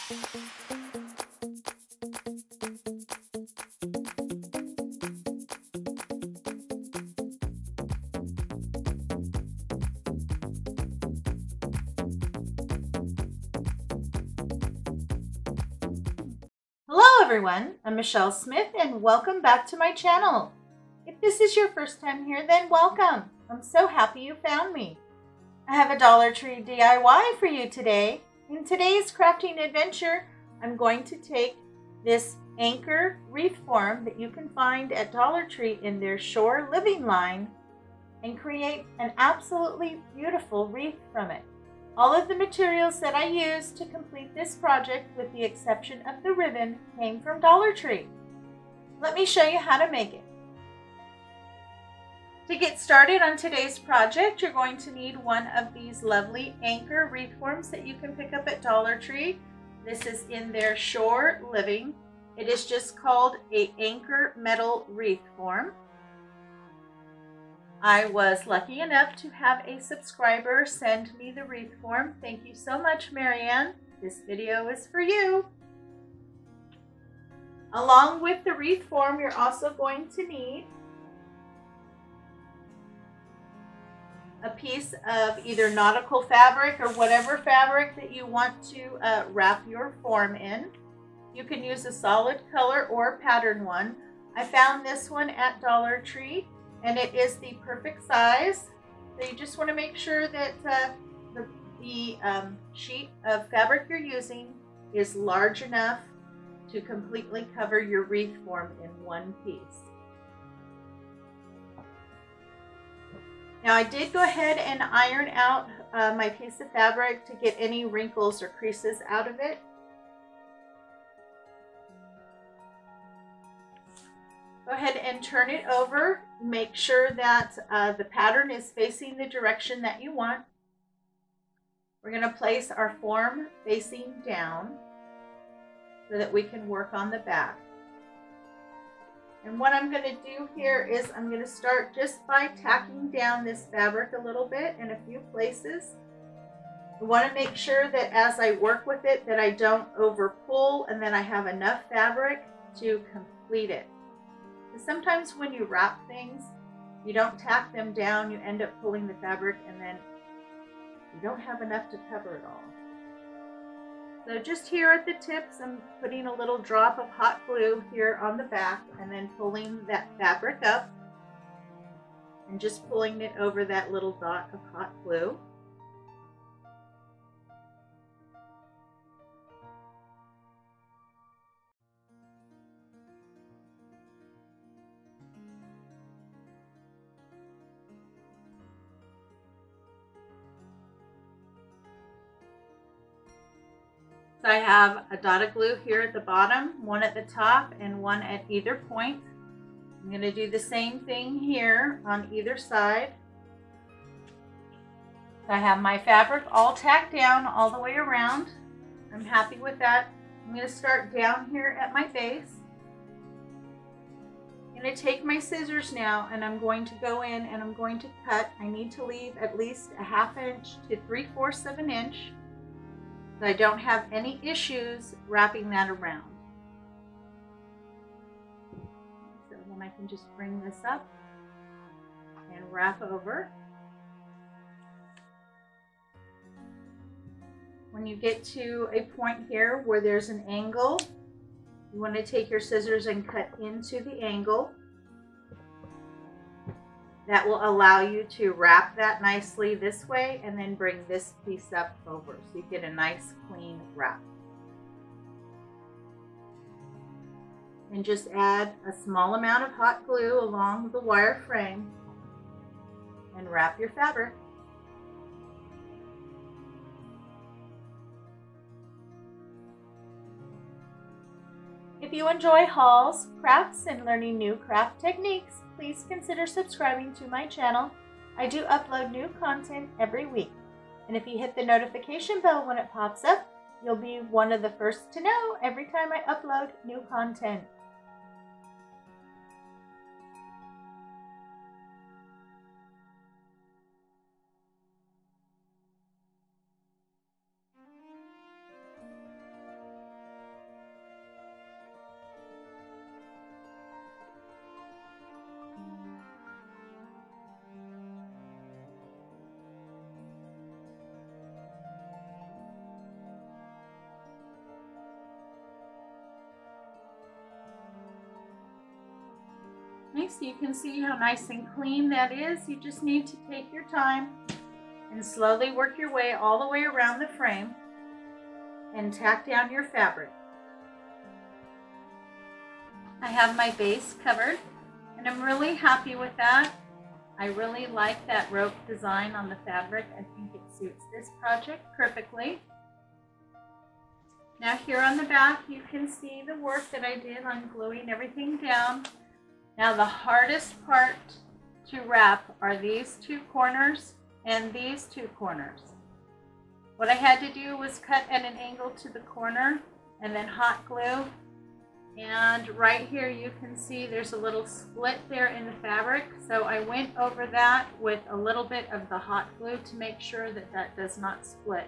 Hello everyone, I'm Michelle Smith and welcome back to my channel. If this is your first time here, then welcome. I'm so happy you found me. I have a Dollar Tree DIY for you today. In today's crafting adventure, I'm going to take this anchor wreath form that you can find at Dollar Tree in their Shore Living line and create an absolutely beautiful wreath from it. All of the materials that I used to complete this project, with the exception of the ribbon, came from Dollar Tree. Let me show you how to make it. To get started on today's project, you're going to need one of these lovely anchor wreath forms that you can pick up at Dollar Tree. This is in their Shore Living. It is just called a anchor metal wreath form. I was lucky enough to have a subscriber send me the wreath form. Thank you so much, Marianne. This video is for you. Along with the wreath form, you're also going to need a piece of either nautical fabric or whatever fabric that you want to wrap your form in. You can use a solid color or pattern one. I found this one at Dollar Tree, and it is the perfect size. So you just want to make sure that the sheet of fabric you're using is large enough to completely cover your wreath form in one piece. Now I did go ahead and iron out my piece of fabric to get any wrinkles or creases out of it. Go ahead and turn it over. Make sure that the pattern is facing the direction that you want. We're going to place our form facing down so that we can work on the back. And what I'm going to do here is I'm going to start just by tacking down this fabric a little bit in a few places. I want to make sure that as I work with it that I don't over pull and that I have enough fabric to complete it. Sometimes when you wrap things, you don't tack them down, you end up pulling the fabric and then you don't have enough to cover it all. So just here at the tips, I'm putting a little drop of hot glue here on the back and then pulling that fabric up and just pulling it over that little dot of hot glue. So I have a dot of glue here at the bottom, one at the top, and one at either point. I'm going to do the same thing here on either side. So I have my fabric all tacked down all the way around. I'm happy with that. I'm going to start down here at my base. I'm going to take my scissors now and I'm going to go in and I'm going to cut. I need to leave at least a 1/2 inch to 3/4 of an inch. So I don't have any issues wrapping that around. So then I can just bring this up and wrap over. When you get to a point here where there's an angle, you want to take your scissors and cut into the angle. That will allow you to wrap that nicely this way and then bring this piece up over so you get a nice clean wrap. And just add a small amount of hot glue along the wire frame and wrap your fabric. If you enjoy hauls, crafts, and learning new craft techniques, please consider subscribing to my channel. I do upload new content every week. And if you hit the notification bell when it pops up, you'll be one of the first to know every time I upload new content. so you can see how nice and clean that is. You just need to take your time and slowly work your way all the way around the frame and tack down your fabric. I have my base covered and I'm really happy with that. I really like that rope design on the fabric. I think it suits this project perfectly. Now here on the back, you can see the work that I did on gluing everything down. Now the hardest part to wrap are these two corners and these two corners. What I had to do was cut at an angle to the corner and then hot glue. And right here you can see there's a little split there in the fabric. So I went over that with a little bit of the hot glue to make sure that that does not split.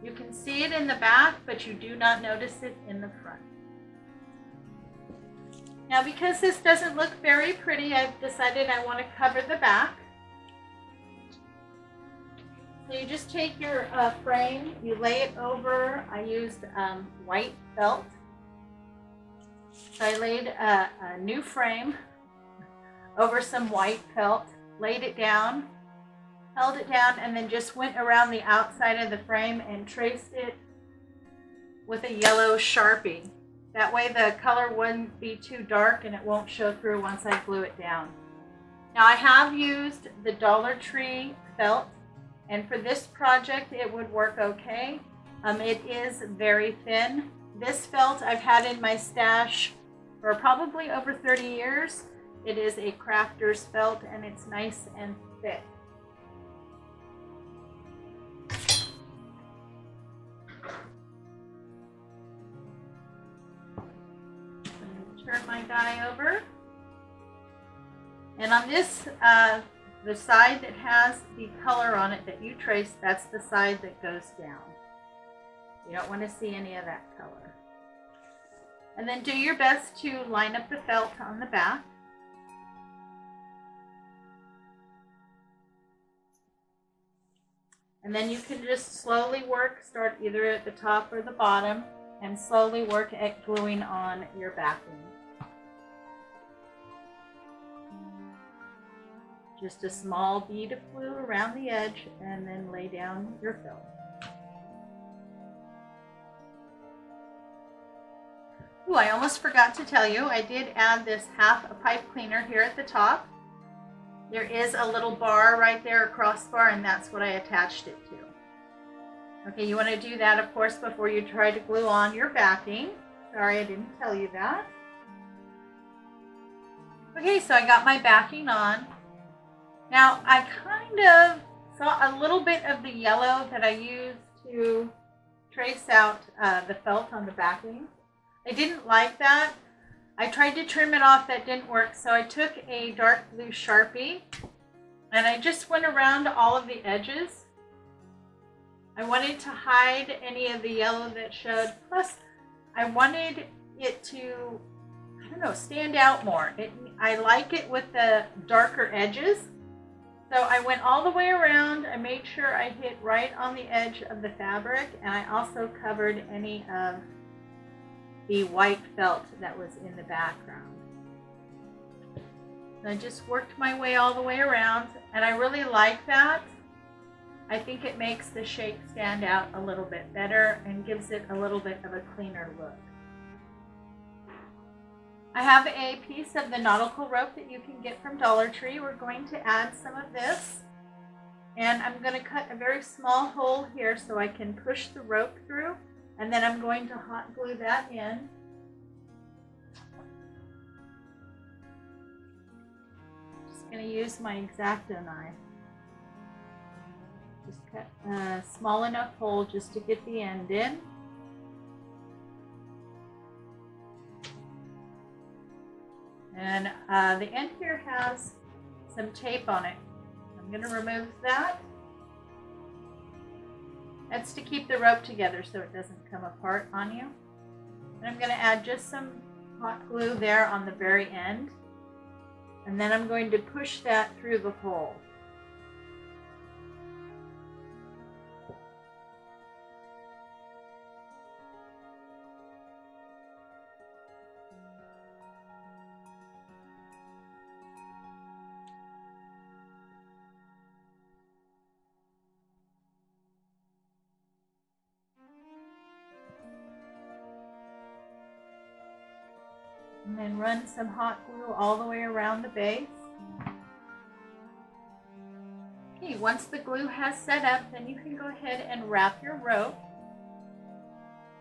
You can see it in the back, but you do not notice it in the front. Now because this doesn't look very pretty, I've decided I want to cover the back. So you just take your frame, you lay it over, I used white felt. So I laid a new frame over some white felt, laid it down, held it down, and then just went around the outside of the frame and traced it with a yellow Sharpie. That way the color wouldn't be too dark and it won't show through once I glue it down. Now I have used the Dollar Tree felt, and for this project it would work okay. It is very thin. This felt I've had in my stash for probably over 30 years. It is a crafter's felt and it's nice and thick. Turn my die over. And on this, the side that has the color on it that you traced, that's the side that goes down. You don't want to see any of that color. And then do your best to line up the felt on the back. And then you can just slowly work, start either at the top or the bottom, and slowly work at gluing on your backing. Just a small bead of glue around the edge and then lay down your felt. Ooh, I almost forgot to tell you, I did add this half a pipe cleaner here at the top. There is a little bar right there, a crossbar, and that's what I attached it to. Okay, you want to do that, of course, before you try to glue on your backing. Sorry, I didn't tell you that. Okay, so I got my backing on. Now, I kind of saw a little bit of the yellow that I used to trace out the felt on the backing. I didn't like that. I tried to trim it off, that didn't work, so I took a dark blue Sharpie and I just went around all of the edges. I wanted to hide any of the yellow that showed, plus I wanted it to, I don't know, stand out more. I like it with the darker edges. So I went all the way around. I made sure I hit right on the edge of the fabric, and I also covered any of the white felt that was in the background. So I just worked my way all the way around, and I really like that. I think it makes the shape stand out a little bit better and gives it a little bit of a cleaner look. I have a piece of the nautical rope that you can get from Dollar Tree. We're going to add some of this, and I'm going to cut a very small hole here so I can push the rope through, and then I'm going to hot glue that in. Just going to use my X-Acto knife. Just cut a small enough hole just to get the end in. And the end here has some tape on it. I'm going to remove that. That's to keep the rope together so it doesn't come apart on you. And I'm going to add just some hot glue there on the very end. And then I'm going to push that through the hole. And then run some hot glue all the way around the base. Okay, once the glue has set up, then you can go ahead and wrap your rope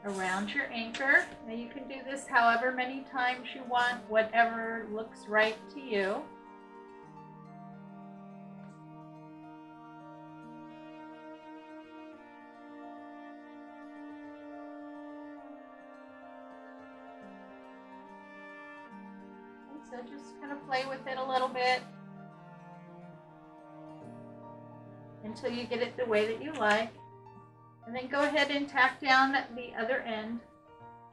around your anchor. Now you can do this however many times you want, whatever looks right to you. And so just kind of play with it a little bit until you get it the way that you like. And then go ahead and tack down the other end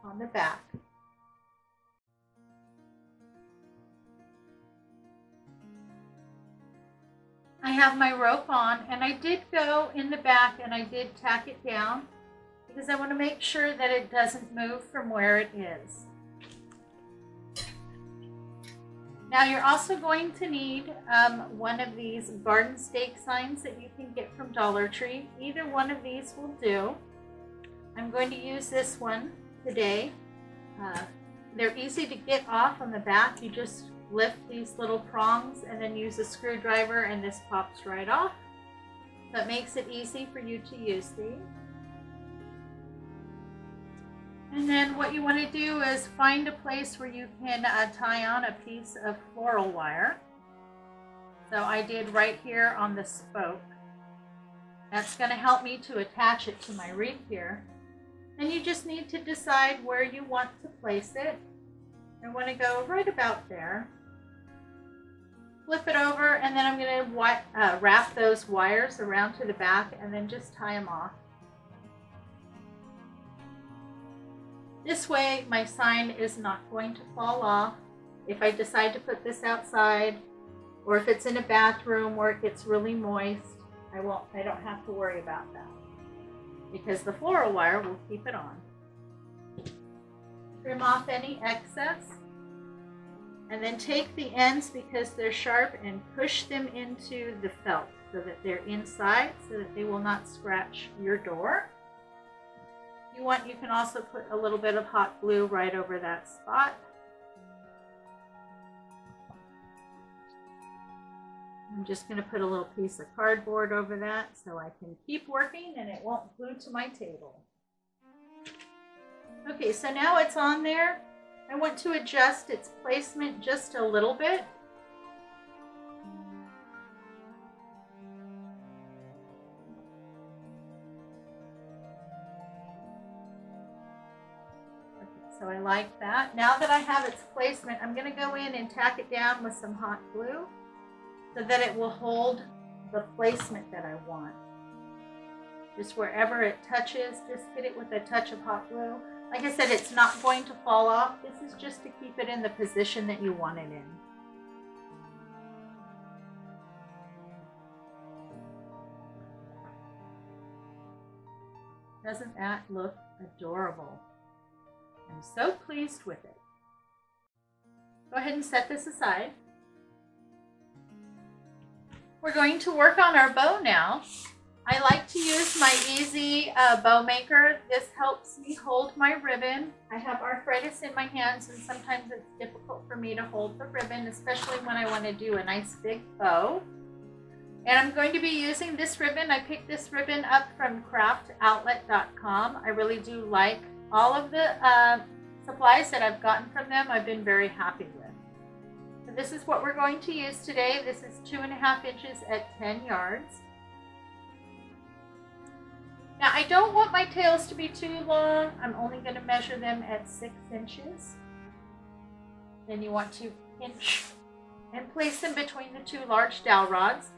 on the back. I have my rope on, and I did go in the back and I did tack it down because I want to make sure that it doesn't move from where it is. Now you're also going to need one of these garden stake signs that you can get from Dollar Tree. Either one of these will do. I'm going to use this one today. They're easy to get off on the back. You just lift these little prongs and then use a screwdriver and this pops right off. So it makes it easy for you to use these. And then what you want to do is find a place where you can tie on a piece of floral wire. So I did right here on the spoke. That's going to help me to attach it to my wreath here. And you just need to decide where you want to place it. I want to go right about there. Flip it over, and then I'm going to wrap those wires around to the back and then just tie them off. This way my sign is not going to fall off. If I decide to put this outside, or if it's in a bathroom where it gets really moist, I don't have to worry about that because the floral wire will keep it on. Trim off any excess and then take the ends because they're sharp and push them into the felt so that they're inside so that they will not scratch your door. If you want, you can also put a little bit of hot glue right over that spot. I'm just going to put a little piece of cardboard over that so I can keep working and it won't glue to my table. Okay, so now it's on there. I want to adjust its placement just a little bit. So I like that. Now that I have its placement, I'm going to go in and tack it down with some hot glue so that it will hold the placement that I want. Just wherever it touches, just hit it with a touch of hot glue. Like I said, it's not going to fall off. This is just to keep it in the position that you want it in. Doesn't that look adorable? I'm so pleased with it. Go ahead and set this aside. We're going to work on our bow now. I like to use my easy bow maker. This helps me hold my ribbon. I have arthritis in my hands and sometimes it's difficult for me to hold the ribbon, especially when I want to do a nice big bow. And I'm going to be using this ribbon. I picked this ribbon up from craftoutlet.com. I really do like all of the supplies that I've gotten from them. I've been very happy with. So this is what we're going to use today. This is 2.5 inches at 10 yards. Now I don't want my tails to be too long. I'm only going to measure them at 6 inches. Then you want to pinch and place them between the two large dowel rods.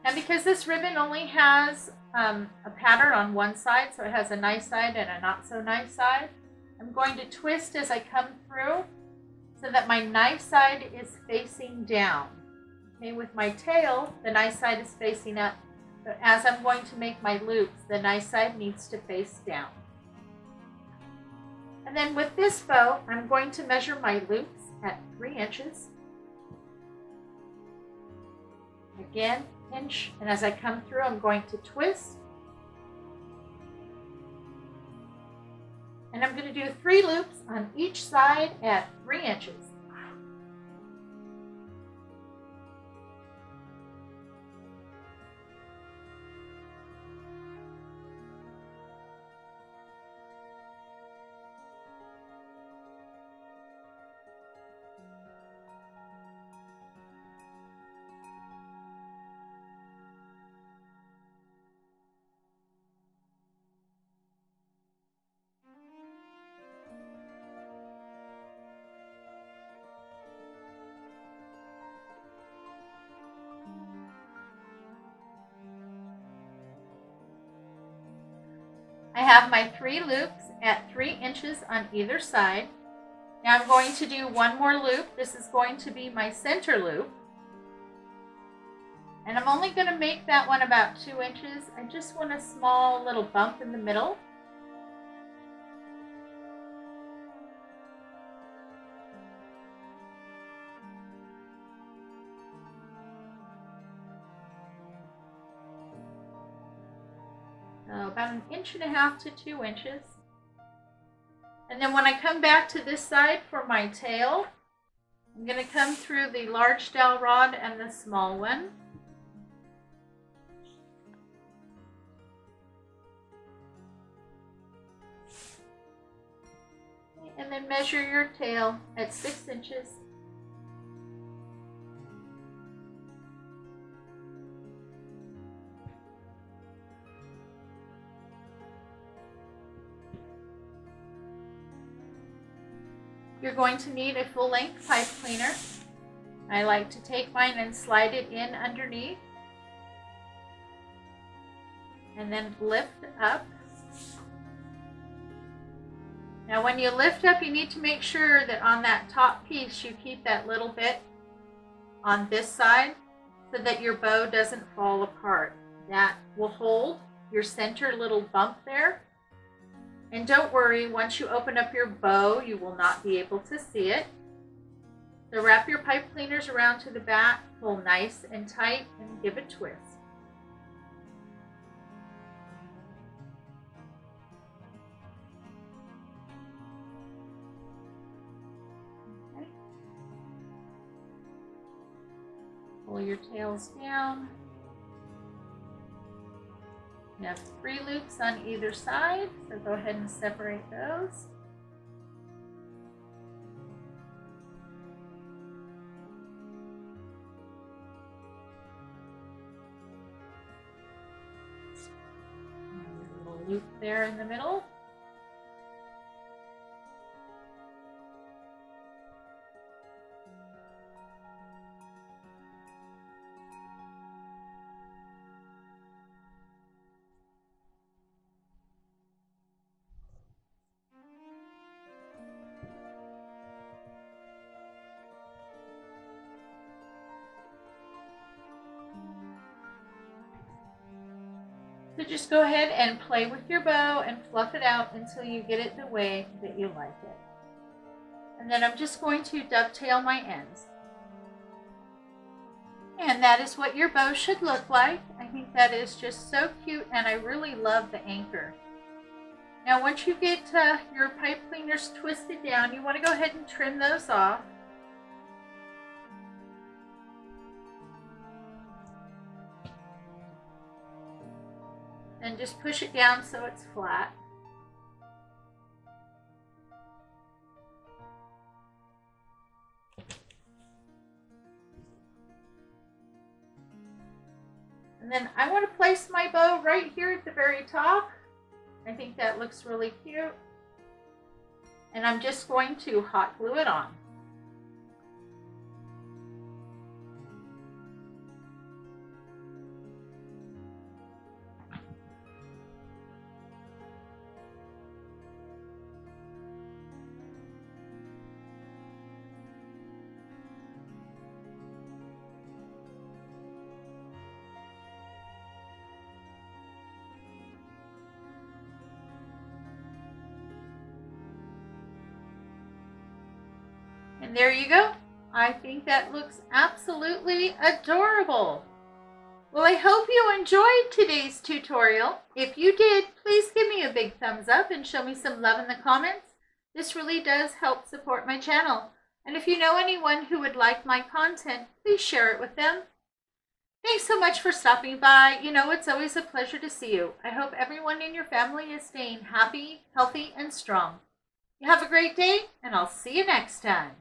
And because this ribbon only has a pattern on one side, so it has a nice side and a not so nice side, I'm going to twist as I come through so that my nice side is facing down. Okay, with my tail, the nice side is facing up. But as I'm going to make my loops, the nice side needs to face down. And then with this bow, I'm going to measure my loops at 3 inches. Again, pinch, and as I come through, I'm going to twist. And I'm going to do 3 loops on each side at 3 inches. I have my 3 loops at 3 inches on either side. Now I'm going to do one more loop. This is going to be my center loop. And I'm only going to make that one about 2 inches. I just want a small little bump in the middle. So about 1.5 to 2 inches. And then when I come back to this side for my tail, I'm going to come through the large dowel rod and the small one. And then measure your tail at 6 inches. You're going to need a full-length pipe cleaner. I like to take mine and slide it in underneath and then lift up. Now when you lift up, you need to make sure that on that top piece you keep that little bit on this side so that your bow doesn't fall apart. That will hold your center little bump there. And don't worry, once you open up your bow, you will not be able to see it. So wrap your pipe cleaners around to the back, pull nice and tight, and give a twist. Okay. Pull your tails down. You have 3 loops on either side, so go ahead and separate those. A little loop there in the middle. So just go ahead and play with your bow and fluff it out until you get it the way that you like it. And then I'm just going to dovetail my ends. And that is what your bow should look like. I think that is just so cute, and I really love the anchor. Now once you get your pipe cleaners twisted down, you want to go ahead and trim those off. And just push it down so it's flat. And then I want to place my bow right here at the very top. I think that looks really cute. And I'm just going to hot glue it on. And there you go. I think that looks absolutely adorable. Well, I hope you enjoyed today's tutorial. If you did, please give me a big thumbs up and show me some love in the comments. This really does help support my channel. And if you know anyone who would like my content, please share it with them. Thanks so much for stopping by. You know, it's always a pleasure to see you. I hope everyone in your family is staying happy, healthy, and strong. You have a great day, and I'll see you next time.